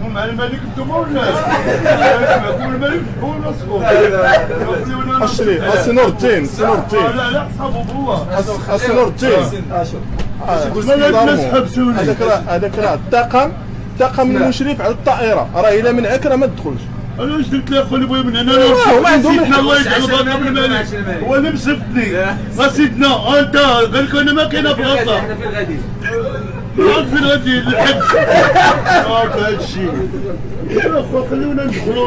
نصفهم على الملك انتوما ولا هو الملك هو نصفهم خاص نور الدين لا لا حسابه بالله خاص نور الدين هذاك راه الطاقم المشرف على الطائره راه الا منعك راه ما تدخلش. انا واش درت لك خويا بغا من هنا ما عندهم سيدنا الله يجعل بركه بالملك هو اللي مسفتني سيدنا انت قال لك انا ما كاينه في غزه احنا في الغدير في الغدير الحج هذا الشيء يا اخو خلينا ندخلوا